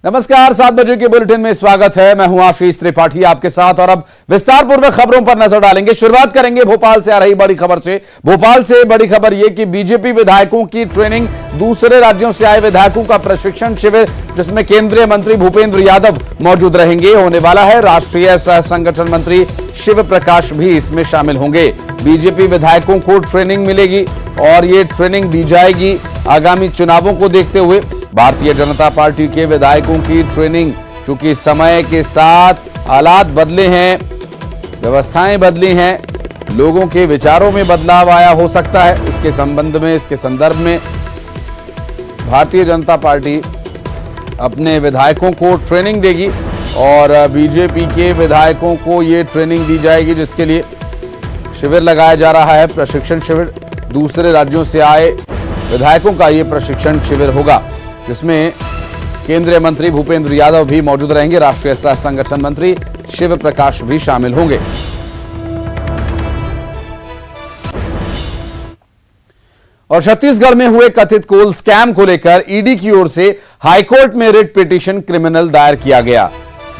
नमस्कार, 7 बजे के बुलेटिन में स्वागत है। मैं हूं आशीष त्रिपाठी आपके साथ और अब विस्तार पूर्वक खबरों पर नजर डालेंगे। शुरुआत करेंगे भोपाल से आ रही बड़ी खबर से। भोपाल से बड़ी खबर यह कि बीजेपी विधायकों की ट्रेनिंग, दूसरे राज्यों से आए विधायकों का प्रशिक्षण शिविर जिसमें केंद्रीय मंत्री भूपेंद्र यादव मौजूद रहेंगे, होने वाला है। राष्ट्रीय सह संगठन मंत्री शिव प्रकाश भी इसमें शामिल होंगे। बीजेपी विधायकों को ट्रेनिंग मिलेगी और ये ट्रेनिंग दी जाएगी आगामी चुनावों को देखते हुए। भारतीय जनता पार्टी के विधायकों की ट्रेनिंग, चूंकि समय के साथ हालात बदले हैं, व्यवस्थाएं बदली हैं, लोगों के विचारों में बदलाव आया हो सकता है। इसके संबंध में, इसके संदर्भ में भारतीय जनता पार्टी अपने विधायकों को ट्रेनिंग देगी और बीजेपी के विधायकों को ये ट्रेनिंग दी जाएगी, जिसके लिए शिविर लगाया जा रहा है, प्रशिक्षण शिविर। दूसरे राज्यों से आए विधायकों का ये प्रशिक्षण शिविर होगा, जिसमें केंद्रीय मंत्री भूपेंद्र यादव भी मौजूद रहेंगे। राष्ट्रीय सह संगठन मंत्री शिव प्रकाश भी शामिल होंगे। और छत्तीसगढ़ में हुए कथित कोल स्कैम को लेकर ईडी की ओर से हाईकोर्ट में रिट पिटीशन क्रिमिनल दायर किया गया।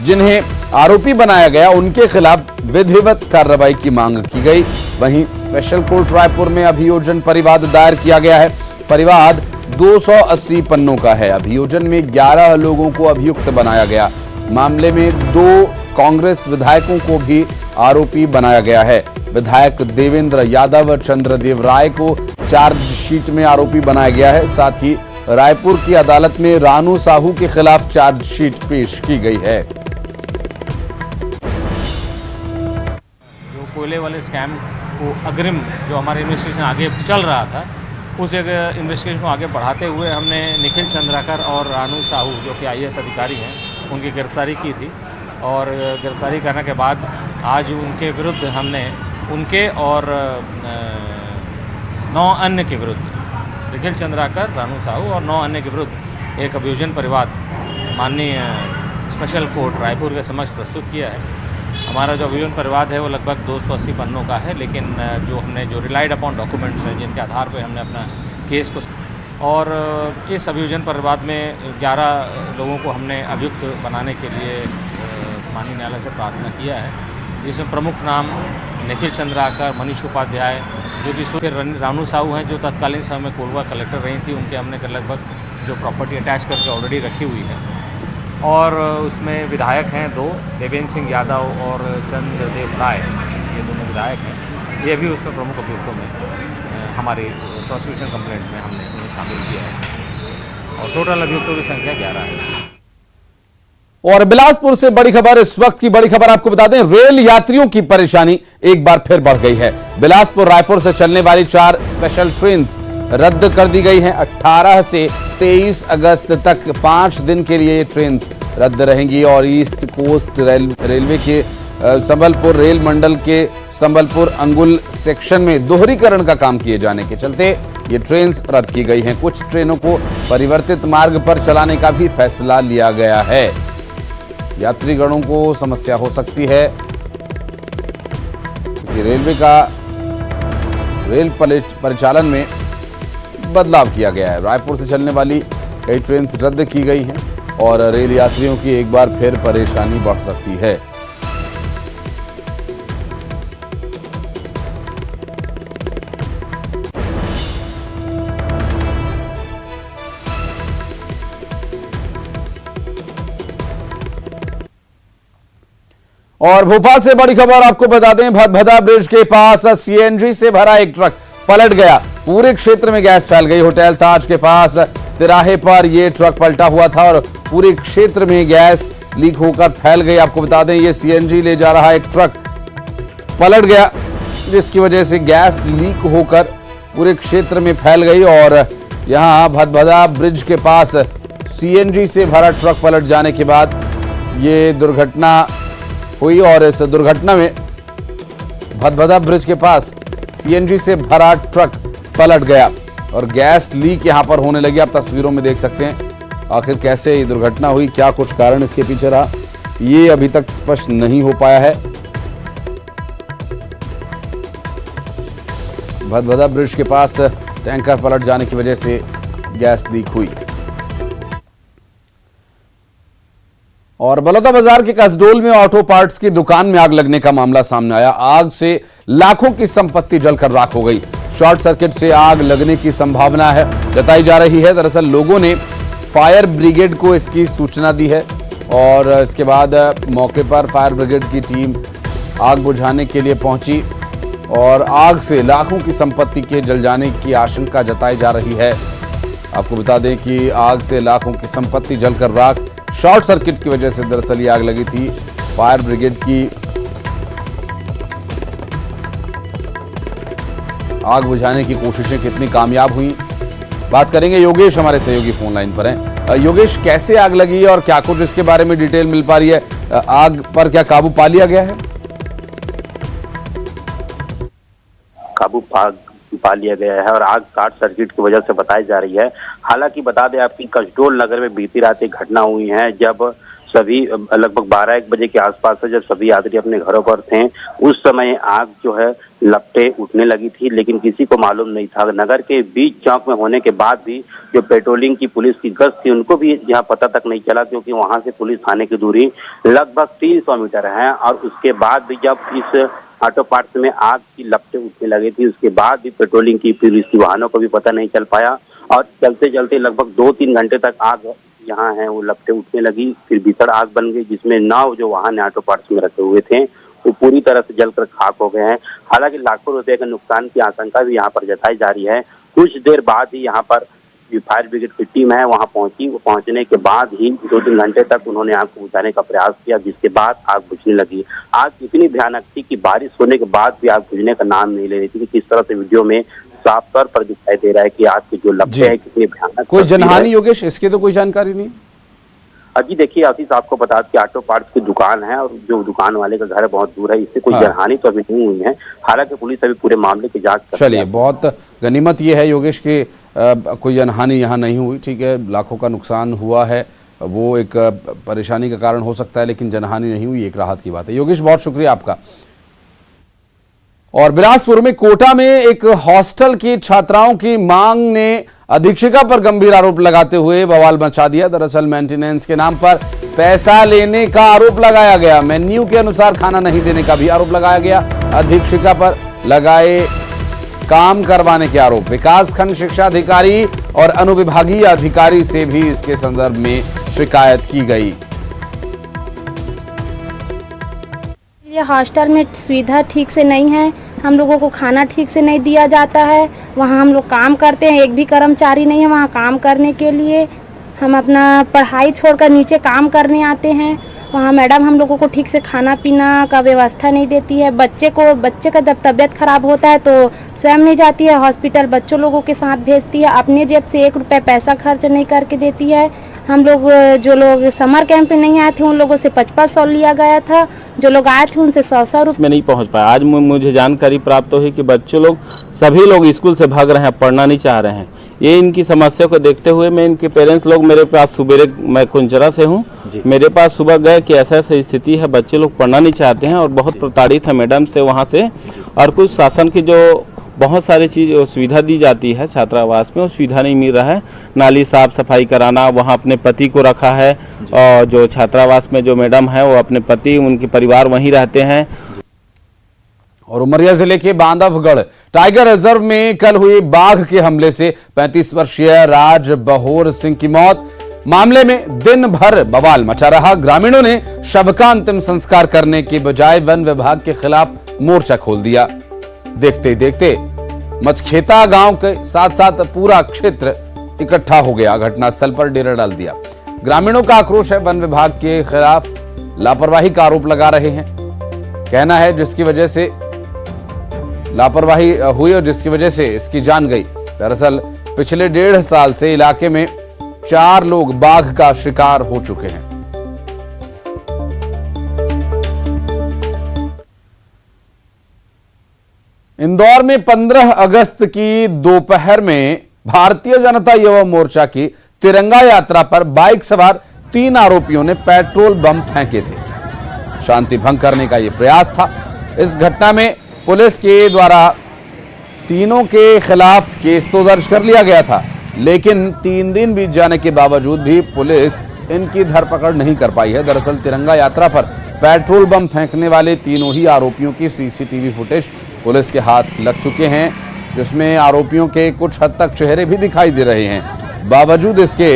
जिन्हें आरोपी बनाया गया उनके खिलाफ विधिवत कार्रवाई की मांग की गई। वहीं स्पेशल कोर्ट रायपुर में अभियोजन परिवाद दायर किया गया है। परिवाद 280 पन्नों का है। अभियोजन में 11 लोगों को अभियुक्त बनाया गया। मामले में 2 कांग्रेस विधायकों को भी आरोपी बनाया गया है। विधायक देवेंद्र यादव और चंद्रदेव राय को चार्जशीट में आरोपी बनाया गया है। साथ ही रायपुर की अदालत में रानू साहू के खिलाफ चार्जशीट पेश की गई है। जो कोयले वाले स्कैम को अग्रिम जो हमारा इन्वेस्टिगेशन आगे चल रहा था, उस इन्वेस्टिगेशन को आगे बढ़ाते हुए हमने निखिल चंद्राकर और रानू साहू, जो कि IAS अधिकारी हैं, उनकी गिरफ्तारी की थी। और गिरफ्तारी करने के बाद आज उनके विरुद्ध हमने उनके और 9 अन्य के विरुद्ध, निखिल चंद्राकर, रानू साहू और 9 अन्य के विरुद्ध एक अभियोजन परिवाद माननीय स्पेशल कोर्ट रायपुर के समक्ष प्रस्तुत किया है। हमारा जो अभियोजन परिवाद है वो लगभग 280 पन्नों का है, लेकिन जो रिलाइड अपॉन डॉक्यूमेंट्स हैं जिनके आधार पर हमने अपना केस को, और इस अभियोजन परिवाद में 11 लोगों को हमने अभियुक्त बनाने के लिए माननीय न्यायालय से प्रार्थना किया है, जिसमें प्रमुख नाम निखिल चंद्राकर, मनीष उपाध्याय, जो कि फिर रानू साहू हैं, जो तत्कालीन समय में कोरबा कलेक्टर रही थी। उनके हमने लगभग जो प्रॉपर्टी अटैच करके ऑलरेडी रखी हुई है। और उसमें विधायक हैं 2, देवेंद्र सिंह यादव और चंद्रदेव राय, ये दोनों विधायक हैं। ये भी उसमें प्रमुख अभियुक्तों में हमारी प्रोसिक्यूशन कंप्लेंट में हमने उन्हें शामिल किया है। और टोटल अभियुक्तों की संख्या 11 है। और बिलासपुर से बड़ी खबर, इस वक्त की बड़ी खबर आपको बता दें, रेल यात्रियों की परेशानी एक बार फिर बढ़ गई है। बिलासपुर रायपुर से चलने वाली 4 स्पेशल ट्रेन रद्द कर दी गई हैं। 18 से 23 अगस्त तक 5 दिन के लिए ये ट्रेन रद्द रहेंगी। और ईस्ट कोस्ट रेलवे के संबलपुर रेल मंडल के संबलपुर अंगुल सेक्शन में दोहरीकरण का काम किए जाने के चलते ये ट्रेन रद्द की गई हैं। कुछ ट्रेनों को परिवर्तित मार्ग पर चलाने का भी फैसला लिया गया है। यात्रीगणों को समस्या हो सकती है क्योंकि रेलवे का रेल परिचालन में बदलाव किया गया है। रायपुर से चलने वाली कई ट्रेन रद्द की गई हैं और रेल यात्रियों की एक बार फिर परेशानी बढ़ सकती है। और भोपाल से बड़ी खबर आपको बता दें, भदभदा ब्रिज के पास CNG से भरा एक ट्रक पलट गया। पूरे क्षेत्र में गैस फैल गई। होटल ताज के पास तिराहे पर यह ट्रक पलटा हुआ था और पूरे क्षेत्र में गैस लीक होकर फैल गई। आपको बता दें, ये CNG ले जा रहा एक ट्रक पलट गया, जिसकी वजह से गैस लीक होकर पूरे क्षेत्र में फैल गई। और यहां भदभदा ब्रिज के पास CNG से भरा ट्रक पलट जाने के बाद ये दुर्घटना हुई। और इस दुर्घटना में भदभदा ब्रिज के पास CNG से भरा ट्रक पलट गया और गैस लीक यहां पर होने लगी। आप तस्वीरों में देख सकते हैं आखिर कैसे ये दुर्घटना हुई, क्या कुछ कारण इसके पीछे रहा, ये अभी तक स्पष्ट नहीं हो पाया है। भदभदा ब्रिज के पास टैंकर पलट जाने की वजह से गैस लीक हुई। और बलौदाबाजार के कसडोल में ऑटो पार्ट्स की दुकान में आग लगने का मामला सामने आया। आग से लाखों की संपत्ति जलकर राख हो गई। शॉर्ट सर्किट से आग लगने की संभावना है जताई जा रही है। दरअसल लोगों ने फायर ब्रिगेड को इसकी सूचना दी है और इसके बाद मौके पर फायर ब्रिगेड की टीम आग बुझाने के लिए पहुंची और आग से लाखों की संपत्ति के जल जाने की आशंका जताई जा रही है। आपको बता दें कि आग से लाखों की संपत्ति जलकर राख, शॉर्ट सर्किट की वजह से दरअसल ये आग लगी थी। फायर ब्रिगेड की आग बुझाने की कोशिशें कितनी कामयाब हुई, बात करेंगे। योगेश हमारे सहयोगी फोन लाइन पर हैं। योगेश, कैसे आग लगी और क्या कुछ इसके बारे में डिटेल मिल पा रही है? आग पर क्या काबू पा लिया गया है? काबू पा लिया गया है और आग शॉर्ट सर्किट की वजह से बताई जा रही है। हालांकि बता दें आपकी कसडोल नगर में बीती रात एक घटना हुई है जब सभी लगभग 12-1 बजे के आसपास से जब सभी यात्री अपने घरों पर थे, उस समय आग जो है लपटें उठने लगी थी, लेकिन किसी को मालूम नहीं था। नगर के बीच चौक में होने के बाद भी जो पेट्रोलिंग की पुलिस की गश्त थी उनको भी यहाँ पता तक नहीं चला, क्योंकि वहां से पुलिस थाने की दूरी लगभग 300 मीटर है। और उसके बाद भी जब इस ऑटो पार्ट्स में आग की लपटें उठने लगी थी, उसके बाद भी पेट्रोलिंग की पुलिस की वाहनों को भी पता नहीं चल पाया और चलते चलते लगभग 2-3 घंटे तक आग यहाँ है वो लपटें उठने लगी। फिर भीषण आग बन गई जिसमें 9 जो वाहन ऑटो पार्ट्स में रखे हुए थे वो पूरी तरह से जलकर खाक हो गए हैं। हालांकि लाखों रुपए के नुकसान की आशंका भी यहाँ पर जताई जा रही है। कुछ देर बाद ही यहाँ पर जो फायर ब्रिगेड की टीम है वहाँ पहुंची। वो पहुंचने के बाद ही 2-3 घंटे तक उन्होंने आग को बुझाने का प्रयास किया, जिसके बाद आग बुझने लगी। आग इतनी भयानक थी कि बारिश होने के बाद भी आग बुझने का नाम नहीं ले रही थी। किस तरह से वीडियो में साफ तौर पर दिखाई दे रहा है कि आग की जो लपटें है कितनी भयानक। कोई जनहानि योगेश इसकी तो कोई जानकारी नहीं? जी देखिए, आशीष आपको बता दें कि ऑटो पार्ट्स की दुकान है और जो दुकान वाले का घर बहुत दूर है, इससे कोई जनहानि तो अभी नहीं हुई है। हालांकि पुलिस अभी पूरे मामले की जांच कर रही है। चलिए, बहुत गनीमत ये है योगेश कि कोई जनहानि यहाँ नहीं हुई। ठीक है, लाखों का नुकसान हुआ है, वो एक परेशानी का कारण हो सकता है, लेकिन जनहानि नहीं हुई, एक राहत की बात है। योगेश, बहुत शुक्रिया आपका। और बिलासपुर में कोटा में एक हॉस्टल की छात्राओं की मांग ने अधीक्षिका पर गंभीर आरोप लगाते हुए बवाल मचा दिया। दरअसल मेंटेनेंस के नाम पर पैसा लेने का आरोप लगाया गया। मेन्यू के अनुसार खाना नहीं देने का भी आरोप लगाया गया। अधीक्षिका पर लगाए काम करवाने के आरोप। विकास खंड शिक्षा अधिकारी और अनुविभागीय अधिकारी से भी इसके संदर्भ में शिकायत की गई। ये हॉस्टल में सुविधा ठीक से नहीं है, हम लोगों को खाना ठीक से नहीं दिया जाता है। वहाँ हम लोग काम करते हैं, एक भी कर्मचारी नहीं है वहाँ काम करने के लिए। हम अपना पढ़ाई छोड़कर नीचे काम करने आते हैं। वहाँ मैडम हम लोगों को ठीक से खाना पीना का व्यवस्था नहीं देती है। बच्चे का जब तबीयत खराब होता है तो स्वयं नहीं जाती है हॉस्पिटल, बच्चों लोगों के साथ भेजती है। अपने जेब से 1 रुपया पैसा खर्च नहीं करके देती है। हम लोग जो लोग समर कैंप में नहीं आए थे उन लोगों से 5500 लिया गया था, जो लोग आए थे उनसे 100 रुपये में नहीं पहुंच पाया। आज मुझे जानकारी प्राप्त हुई कि बच्चे लोग सभी लोग स्कूल से भाग रहे हैं, पढ़ना नहीं चाह रहे हैं। ये इनकी समस्या को देखते हुए मैं इनके पेरेंट्स लोग मेरे पास सुबह, मैं कुंजरा से हूँ, मेरे पास सुबह गए कि ऐसा ऐसा स्थिति है, बच्चे लोग पढ़ना नहीं चाहते हैं और बहुत प्रताड़ित है मैडम से वहाँ से। और कुछ शासन की जो बहुत सारी चीज़ सुविधा दी जाती है छात्रावास में, वो सुविधा नहीं मिल रहा है। नाली साफ सफाई कराना, वहाँ अपने पति को रखा है और जो छात्रावास में जो मैडम है वो अपने पति, उनके परिवार वहीं रहते हैं। और उमरिया जिले के बांधवगढ़ टाइगर रिजर्व में कल हुई बाघ के हमले से 35 वर्षीय राज बहोर सिंह की मौत। मामले में दिन भर बवाल मचा रहा। ग्रामीणों ने शव का अंतिम संस्कार करने के बजाय वन विभाग के खिलाफ मोर्चा खोल दिया। देखते देखते मचखेता गांव के साथ साथ पूरा क्षेत्र इकट्ठा हो गया। घटनास्थल पर डेरा डाल दिया। ग्रामीणों का आक्रोश है, वन विभाग के खिलाफ लापरवाही का आरोप लगा रहे हैं। कहना है जिसकी वजह से लापरवाही हुई और जिसकी वजह से इसकी जान गई। दरअसल पिछले 1.5 साल से इलाके में 4 लोग बाघ का शिकार हो चुके हैं। इंदौर में 15 अगस्त की दोपहर में भारतीय जनता युवा मोर्चा की तिरंगा यात्रा पर बाइक सवार 3 आरोपियों ने पेट्रोल बम फेंके थे। शांति भंग करने का यह प्रयास था। इस घटना में पुलिस के द्वारा तीनों के खिलाफ केस तो दर्ज कर लिया गया था, लेकिन 3 दिन बीत जाने के बावजूद भी पुलिस इनकी धरपकड़ नहीं कर पाई है। दरअसल तिरंगा यात्रा पर पेट्रोल बम फेंकने वाले तीनों ही आरोपियों की सीसीटीवी फुटेज पुलिस के हाथ लग चुके हैं, जिसमें आरोपियों के कुछ हद तक चेहरे भी दिखाई दे रहे हैं। बावजूद इसके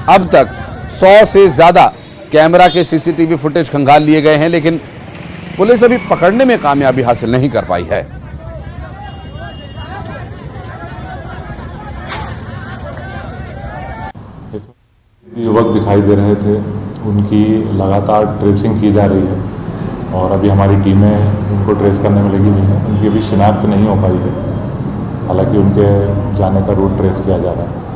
अब तक 100 से ज्यादा कैमरा के सीसीटीवी फुटेज खंगाल लिए गए हैं, लेकिन पुलिस अभी पकड़ने में कामयाबी हासिल नहीं कर पाई है। युवक दिखाई दे रहे थे, उनकी लगातार ट्रेसिंग की जा रही है और अभी हमारी टीमें उनको ट्रेस करने में लगी हुई हैं। उनकी अभी शिनाख्त नहीं हो पाई है, हालांकि उनके जाने का रूट ट्रेस किया जा रहा है।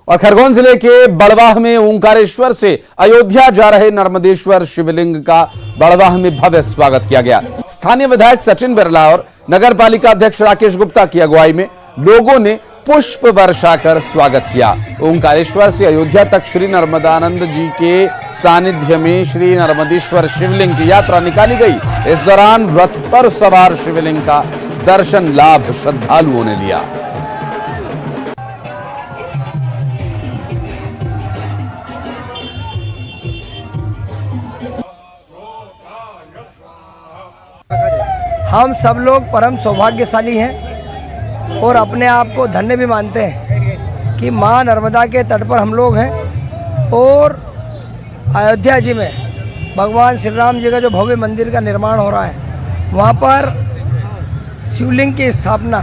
और खरगोन जिले के बड़वाह में ओंकारेश्वर से अयोध्या जा रहे नर्मदेश्वर शिवलिंग का बड़वाह में भव्य स्वागत किया गया। स्थानीय विधायक सचिन बिरला और नगर पालिका अध्यक्ष राकेश गुप्ता की अगुवाई में लोगों ने पुष्प वर्षा कर स्वागत किया। ओंकारेश्वर से अयोध्या तक श्री नर्मदानंद जी के सानिध्य में श्री नर्मदेश्वर शिवलिंग की यात्रा निकाली गई। इस दौरान रथ पर सवार शिवलिंग का दर्शन लाभ श्रद्धालुओं ने लिया। हम सब लोग परम सौभाग्यशाली हैं और अपने आप को धन्य भी मानते हैं कि माँ नर्मदा के तट पर हम लोग हैं और अयोध्या जी में भगवान श्री राम जी का जो भव्य मंदिर का निर्माण हो रहा है, वहाँ पर शिवलिंग की स्थापना,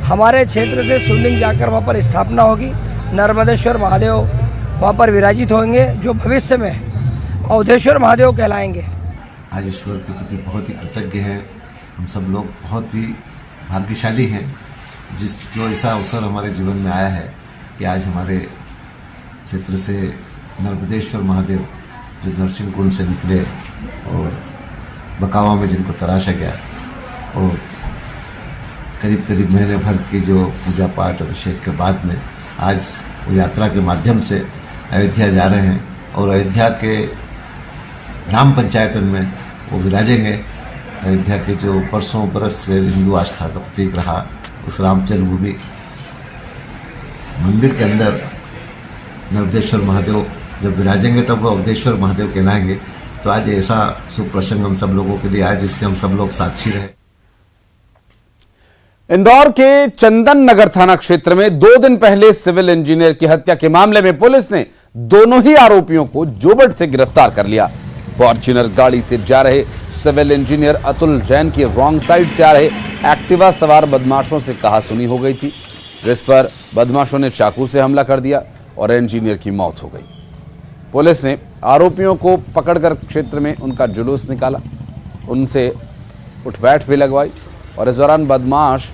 हमारे क्षेत्र से शिवलिंग जाकर वहाँ पर स्थापना होगी। नर्मदेश्वर महादेव वहाँ पर विराजित होंगे, जो भविष्य में अवधेश्वर महादेव कहलाएंगे। आज ईश्वर के प्रति बहुत ही कृतज्ञ हैं। हम सब लोग बहुत ही भाग्यशाली हैं जो ऐसा अवसर हमारे जीवन में आया है कि आज हमारे क्षेत्र से नर्मदेश्वर महादेव जो नरसिंह कुंड से निकले और बकावा में जिनको तराशा गया और करीब करीब महीने भर की जो पूजा पाठ अभिषेक के बाद में आज वो यात्रा के माध्यम से अयोध्या जा रहे हैं और अयोध्या के ग्राम पंचायतन में वो विराजेंगे। अयोध्या के जो परसों बरस से हिंदू आस्था का प्रतीक रहा, उस राम जन्मभूमि मंदिर के अंदर नर्मदेश्वर महादेव जब विराजेंगे तब वो अवधेश्वर महादेव कहलाएंगे। तो आज ऐसा शुभ प्रसंग हम सब लोगों के लिए आया जिसके हम सब लोग साक्षी रहे। इंदौर के चंदन नगर थाना क्षेत्र में 2 दिन पहले सिविल इंजीनियर की हत्या के मामले में पुलिस ने दोनों ही आरोपियों को जोबट से गिरफ्तार कर लिया। फॉर्च्यूनर गाड़ी से जा रहे सिविल इंजीनियर अतुल जैन की रॉन्ग साइड से आ रहे एक्टिवा सवार बदमाशों से कहासुनी हो गई थी, जिस पर बदमाशों ने चाकू से हमला कर दिया और इंजीनियर की मौत हो गई। पुलिस ने आरोपियों को पकड़कर क्षेत्र में उनका जुलूस निकाला, उनसे उठबैठ भी लगवाई और इस दौरान बदमाश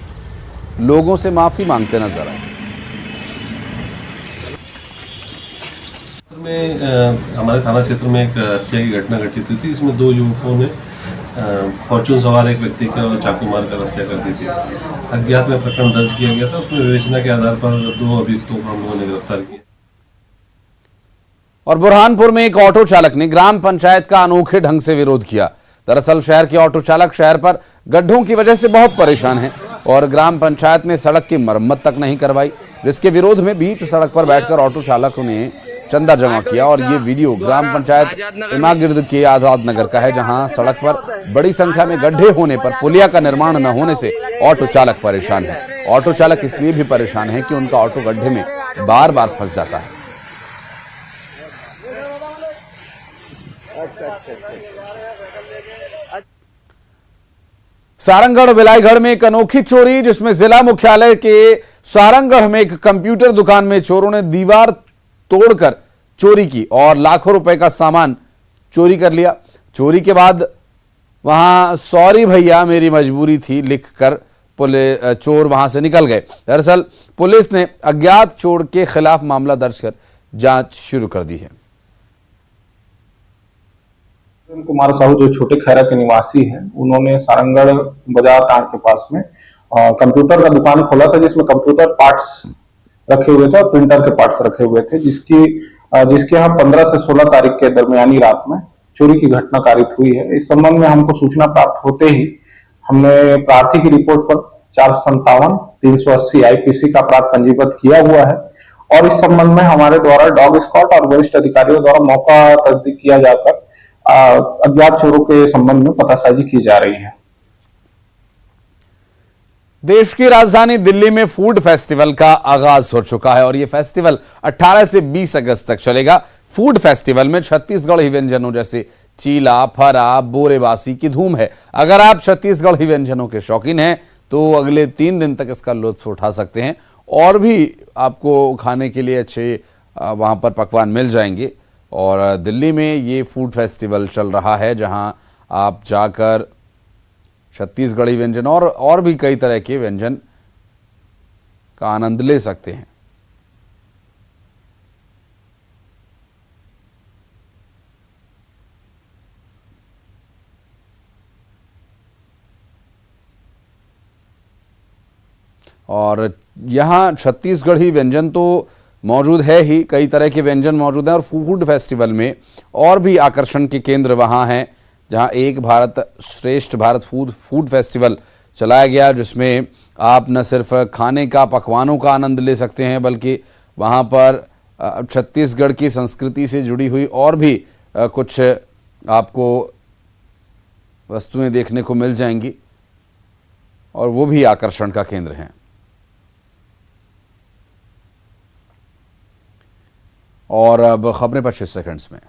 लोगों से माफी मांगते नजर आए। हमारे थाना क्षेत्र में एक हत्या की घटना घटित हुई थी। इसमें 2 युवकों ने फॉर्च्यून सवार एक व्यक्ति का चाकू मारकर हत्या कर दी थी। अज्ञात में प्रकरण दर्ज किया गया था। उसमें विवेचना के आधार पर 2 अभियुक्तों को हम लोगों ने गिरफ्तार किया। और बुरहानपुर में एक ऑटो चालक ने ग्राम पंचायत का अनोखे ढंग से विरोध किया। दरअसल शहर के ऑटो चालक शहर पर गड्ढों की वजह से बहुत परेशान हैं और ग्राम पंचायत ने सड़क की मरम्मत तक नहीं करवाई, जिसके विरोध में बीच सड़क पर बैठकर ऑटो चालकों ने चंदा जमा किया। और ये वीडियो ग्राम पंचायत इमागिर्द के आजाद नगर का है, जहां सड़क पर बड़ी संख्या में गड्ढे होने पर पुलिया का निर्माण न होने से ऑटो चालक परेशान है। ऑटो चालक इसलिए भी परेशान है कि उनका ऑटो गड्ढे में बार बार फंस जाता है। सारंगढ़ बिलाईगढ़ में एक अनोखी चोरी, जिसमें जिला मुख्यालय के सारंगढ़ में एक कंप्यूटर दुकान में चोरों ने दीवार तोड़कर चोरी की और लाखों रुपए का सामान चोरी कर लिया। चोरी के बाद वहां सॉरी भैया मेरी मजबूरी थी लिखकर चोर वहां से निकल गए। दरअसल पुलिस ने अज्ञात चोर के खिलाफ मामला दर्ज कर जांच शुरू कर दी है। कुमार साहू जो छोटे खैरा के निवासी हैं, उन्होंने सारंगढ़ बाजार टांड के पास में कंप्यूटर का दुकान खोला था, जिसमें कंप्यूटर पार्ट्स रखे हुए थे और प्रिंटर के पार्ट्स रखे हुए थे, जिसके यहाँ 15 से 16 तारीख के दरमियानी रात में चोरी की घटना कारित हुई है। इस संबंध में हमको सूचना प्राप्त होते ही हमने प्रार्थी की रिपोर्ट पर 457-380 IPC का अपराध पंजीबद्ध किया हुआ है और इस संबंध में हमारे द्वारा डॉग स्क्वाड और वरिष्ठ अधिकारियों द्वारा मौका तस्दीक किया जाकर अज्ञात चोरों के संबंध में पतासाजी की जा रही है। देश की राजधानी दिल्ली में फूड फेस्टिवल का आगाज हो चुका है और यह फेस्टिवल 18 से 20 अगस्त तक चलेगा। फूड फेस्टिवल में छत्तीसगढ़ी व्यंजनों जैसे चीला, फरा, बोरेबासी की धूम है। अगर आप छत्तीसगढ़ी व्यंजनों के शौकीन हैं तो अगले 3 दिन तक इसका लुत्फ उठा सकते हैं और भी आपको खाने के लिए अच्छे वहां पर पकवान मिल जाएंगे। और दिल्ली में ये फूड फेस्टिवल चल रहा है जहां आप जाकर छत्तीसगढ़ी व्यंजन और भी कई तरह के व्यंजन का आनंद ले सकते हैं। और यहाँ छत्तीसगढ़ी व्यंजन तो मौजूद है ही, कई तरह के व्यंजन मौजूद हैं और फूड फेस्टिवल में और भी आकर्षण के केंद्र वहाँ हैं जहाँ एक भारत श्रेष्ठ भारत फूड फेस्टिवल चलाया गया, जिसमें आप न सिर्फ खाने का, पकवानों का आनंद ले सकते हैं बल्कि वहाँ पर छत्तीसगढ़ की संस्कृति से जुड़ी हुई और भी कुछ आपको वस्तुएं देखने को मिल जाएंगी और वो भी आकर्षण का केंद्र हैं। और अब खबरें 25 सेकंड्स में।